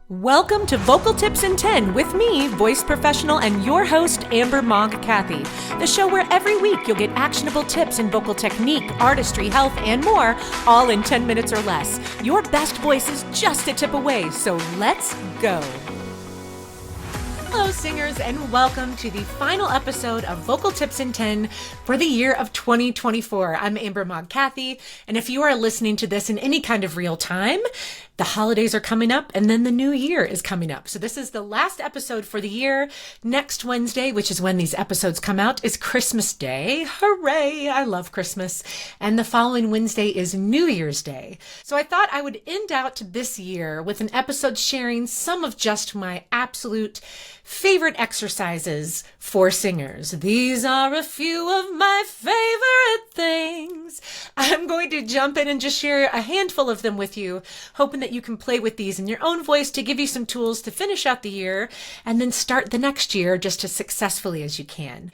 Welcome to Vocal Tips in 10 with me, voice professional and your host, Amber Mogg Cathy. The show where every week you'll get actionable tips in vocal technique, artistry, health, and more, all in 10 minutes or less. Your best voice is just a tip away, so let's go. Hello, singers, and welcome to the final episode of Vocal Tips in 10 for the year of 2024. I'm Amber Mogg Cathy, and if you are listening to this in any kind of real time, the holidays are coming up and then the new year is coming up. So this is the last episode for the year. Next Wednesday, which is when these episodes come out, is Christmas Day. Hooray! I love Christmas. And the following Wednesday is New Year's Day. So I thought I would end out this year with an episode sharing some of just my absolute favorite exercises for singers. These are a few of my favorite things. I'm going to jump in and just share a handful of them with you, hoping that you can play with these in your own voice to give you some tools to finish out the year and then start the next year just as successfully as you can.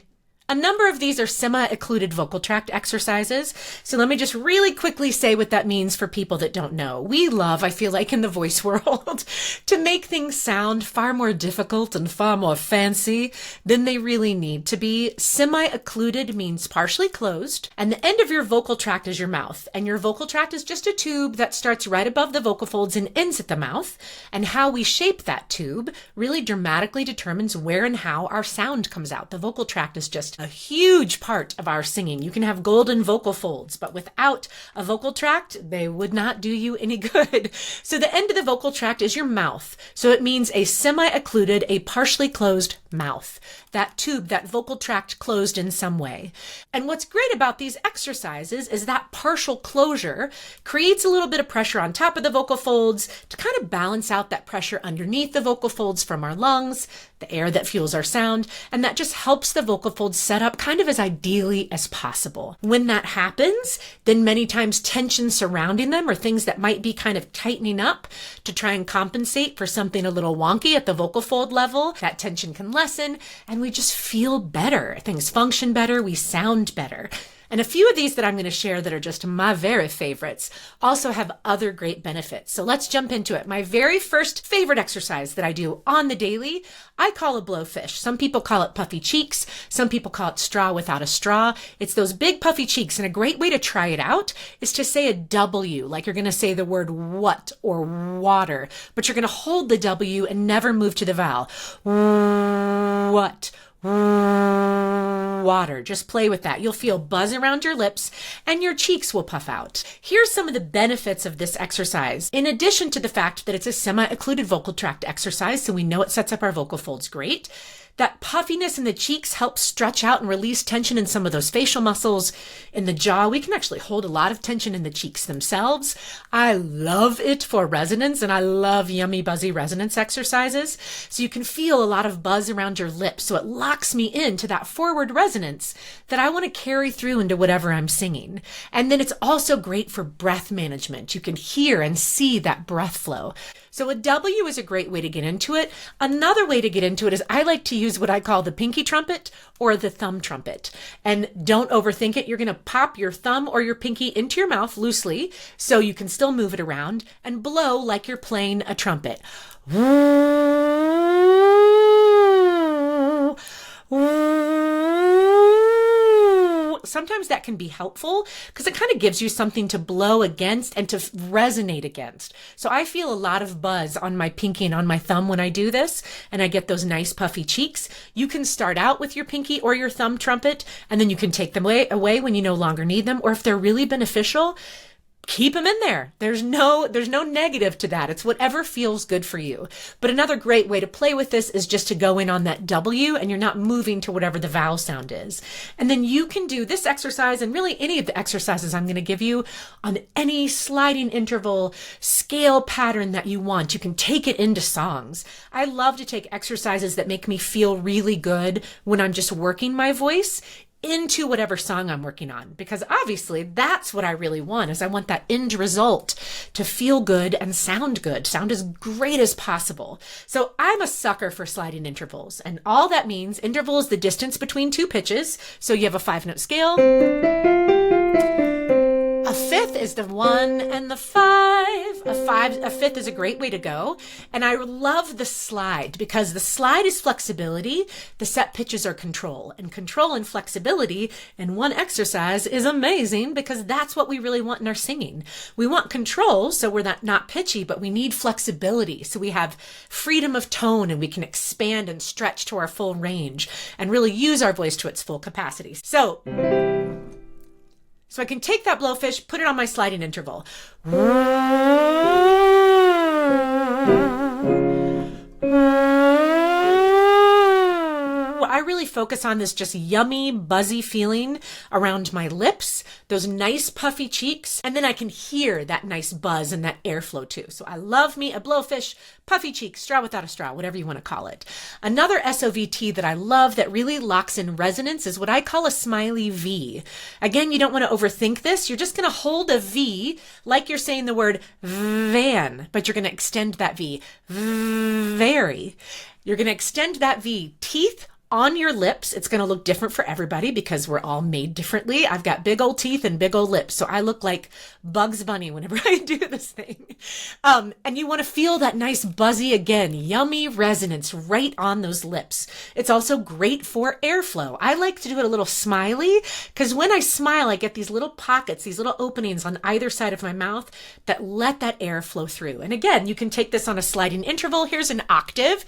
A number of these are semi-occluded vocal tract exercises. So let me just really quickly say what that means for people that don't know. We love, I feel like in the voice world, to make things sound far more difficult and far more fancy than they really need to be. Semi-occluded means partially closed, and the end of your vocal tract is your mouth. And your vocal tract is just a tube that starts right above the vocal folds and ends at the mouth. And how we shape that tube really dramatically determines where and how our sound comes out. The vocal tract is just a huge part of our singing. You can have golden vocal folds, but without a vocal tract, they would not do you any good. So the end of the vocal tract is your mouth. So it means a semi-occluded, a partially closed mouth. That tube, that vocal tract closed in some way. And what's great about these exercises is that partial closure creates a little bit of pressure on top of the vocal folds to kind of balance out that pressure underneath the vocal folds from our lungs, the air that fuels our sound, and that just helps the vocal folds set up kind of as ideally as possible. When that happens, then many times tension surrounding them or things that might be kind of tightening up to try and compensate for something a little wonky at the vocal fold level, that tension can lessen and we just feel better. Things function better, we sound better. And a few of these that I'm going to share that are just my very favorites also have other great benefits. So let's jump into it. My very first favorite exercise that I do on the daily, I call a blowfish. Some people call it puffy cheeks. Some people call it straw without a straw. It's those big puffy cheeks. And a great way to try it out is to say a W, like you're going to say the word what or water, but you're going to hold the W and never move to the vowel. What? Water. Just play with that. You'll feel buzz around your lips and your cheeks will puff out. Here's some of the benefits of this exercise. In addition to the fact that it's a semi-occluded vocal tract exercise, so we know it sets up our vocal folds great, that puffiness in the cheeks helps stretch out and release tension in some of those facial muscles in the jaw. We can actually hold a lot of tension in the cheeks themselves. I love it for resonance, and I love yummy, buzzy resonance exercises. So you can feel a lot of buzz around your lips. So it locks me into that forward resonance that I want to carry through into whatever I'm singing. And then it's also great for breath management. You can hear and see that breath flow. So a W is a great way to get into it. Another way to get into it is I like to use what I call the pinky trumpet or the thumb trumpet. And don't overthink it. You're going to pop your thumb or your pinky into your mouth loosely so you can still move it around and blow like you're playing a trumpet. Sometimes that can be helpful because it kind of gives you something to blow against and to resonate against. So I feel a lot of buzz on my pinky and on my thumb when I do this, and I get those nice puffy cheeks. You can start out with your pinky or your thumb trumpet, and then you can take them away when you no longer need them, or if they're really beneficial, keep them in there. There's no negative to that. It's whatever feels good for you. But another great way to play with this is just to go in on that W and you're not moving to whatever the vowel sound is. And then you can do this exercise and really any of the exercises I'm going to give you on any sliding interval scale pattern that you want. You can take it into songs. I love to take exercises that make me feel really good when I'm just working my voice into whatever song I'm working on, because obviously that's what I really want, is I want that end result to feel good and sound as great as possible. So I'm a sucker for sliding intervals, and all that means, interval is the distance between two pitches. So you have a 5-note scale, A fifth is the 1 and the 5. A fifth is a great way to go. And I love the slide because the slide is flexibility. The set pitches are control. And control and flexibility in one exercise is amazing because that's what we really want in our singing. We want control, so we're not pitchy, but we need flexibility. So we have freedom of tone and we can expand and stretch to our full range and really use our voice to its full capacity. So I can take that blowfish, put it on my sliding interval. I really focus on this just yummy, buzzy feeling around my lips, those nice puffy cheeks, and then I can hear that nice buzz and that airflow too. So I love me a blowfish, puffy cheeks, straw without a straw, whatever you want to call it. Another SOVT that I love that really locks in resonance is what I call a smiley V. Again, you don't want to overthink this. You're just going to hold a V like you're saying the word van, but you're going to extend that V. Very. You're going to extend that V. Teeth on your lips. It's going to look different for everybody because we're all made differently. I've got big old teeth and big old lips, so I look like Bugs Bunny whenever I do this thing. And you want to feel that nice buzzy, again, yummy resonance right on those lips. It's also great for airflow. I like to do it a little smiley because when I smile, I get these little pockets, these little openings on either side of my mouth that let that air flow through. And again, you can take this on a sliding interval. Here's an octave.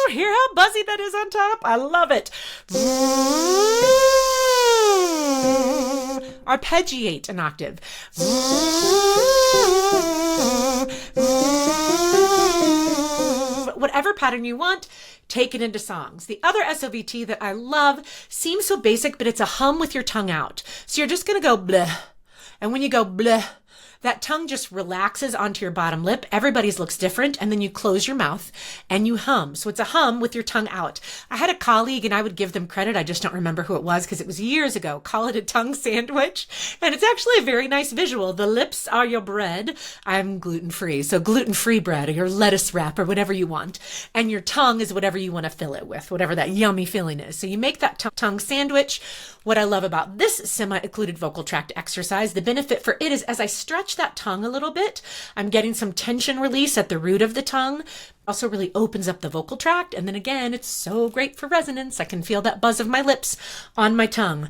Hear how buzzy that is on top? I love it. Arpeggiate an octave. Whatever pattern you want, take it into songs. The other SOVT that I love seems so basic, but it's a hum with your tongue out. So you're just going to go bleh. And when you go bleh, that tongue just relaxes onto your bottom lip. Everybody's looks different. And then you close your mouth and you hum. So it's a hum with your tongue out. I had a colleague, and I would give them credit, I just don't remember who it was because it was years ago, call it a tongue sandwich. And it's actually a very nice visual. The lips are your bread. I'm gluten-free. So gluten-free bread or your lettuce wrap or whatever you want. And your tongue is whatever you want to fill it with, whatever that yummy feeling is. So you make that tongue sandwich. What I love about this semi-occluded vocal tract exercise, the benefit for it is as I stretch that tongue a little bit, I'm getting some tension release at the root of the tongue. Also really opens up the vocal tract. And then again, it's so great for resonance. I can feel that buzz of my lips on my tongue.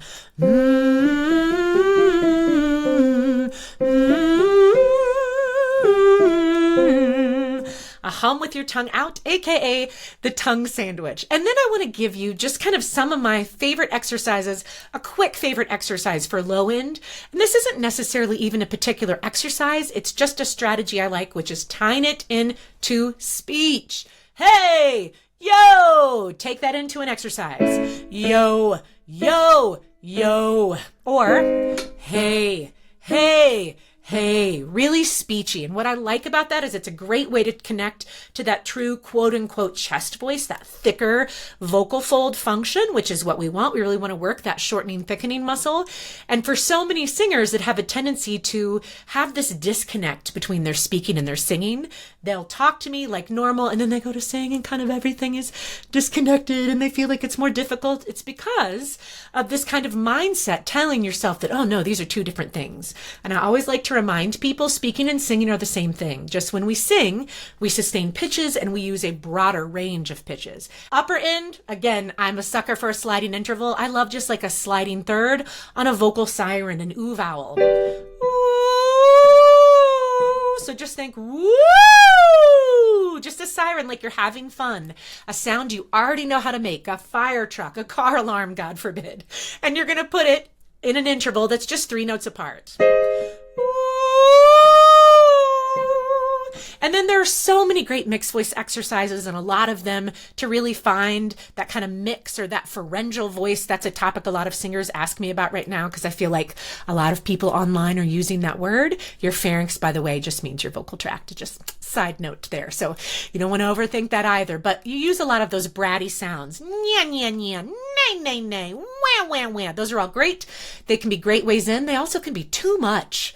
A hum with your tongue out, aka the tongue sandwich. And then I want to give you just kind of some of my favorite exercises, a quick favorite exercise for low end. And this isn't necessarily even a particular exercise. It's just a strategy I like, which is tying it into speech. Hey, yo, take that into an exercise. Yo, yo, yo. Or hey, hey, hey, really speechy. And what I like about that is it's a great way to connect to that true quote unquote chest voice, that thicker vocal fold function, which is what we want. We really want to work that shortening, thickening muscle. And for so many singers that have a tendency to have this disconnect between their speaking and their singing, they'll talk to me like normal and then they go to sing and kind of everything is disconnected and they feel like it's more difficult. It's because of this kind of mindset telling yourself that, oh no, these are two different things. And I always like to remind people speaking and singing are the same thing. Just when we sing, we sustain pitches and we use a broader range of pitches. Upper end, again, I'm a sucker for a sliding interval. I love just like a sliding third on a vocal siren, an ooh vowel. Ooh. So just think, woo! Just a siren like you're having fun. A sound you already know how to make, a fire truck, a car alarm, God forbid. And you're going to put it in an interval that's just 3 notes apart. And then there are so many great mixed voice exercises and a lot of them to really find that kind of mix or that pharyngeal voice. That's a topic a lot of singers ask me about right now because I feel like a lot of people online are using that word. Your pharynx, by the way, just means your vocal tract. It just Side note there. So you don't want to overthink that either, but you use a lot of those bratty sounds. Nya, nya, nya, nay, nay, nay, wah, wah, wah. Those are all great. They can be great ways in. They also can be too much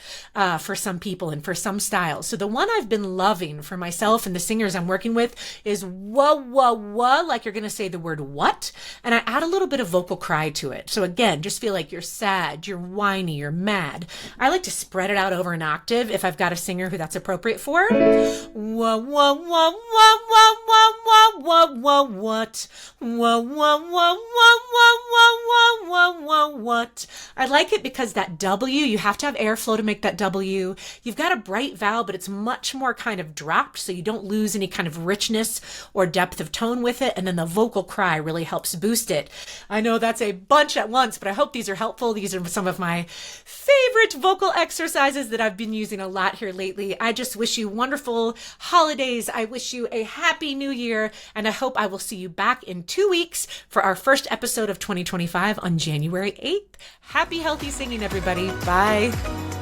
for some people and for some styles. So the one I've been loving for myself and the singers I'm working with is wah, wah, wah, like you're going to say the word what, and I add a little bit of vocal cry to it. So again, just feel like you're sad, you're whiny, you're mad. I like to spread it out over an octave if I've got a singer who that's appropriate for. Wah, wah, wah, wah, wah, wah, wah, wah, wah, what? Wah, wah, wah, wah, wah, wah, wah, wah, what? I like it because that W, you have to have airflow to make that W. You've got a bright vowel, but it's much more kind of dropped, so you don't lose any kind of richness or depth of tone with it. And then the vocal cry really helps boost it. I know that's a bunch at once, but I hope these are helpful. These are some of my favorite vocal exercises that I've been using a lot here lately. I just wish you wonderful holidays. I wish you a happy new year, and I hope I will see you back in 2 weeks for our first episode of 2025 on January 8th. Happy healthy singing, everybody. Bye.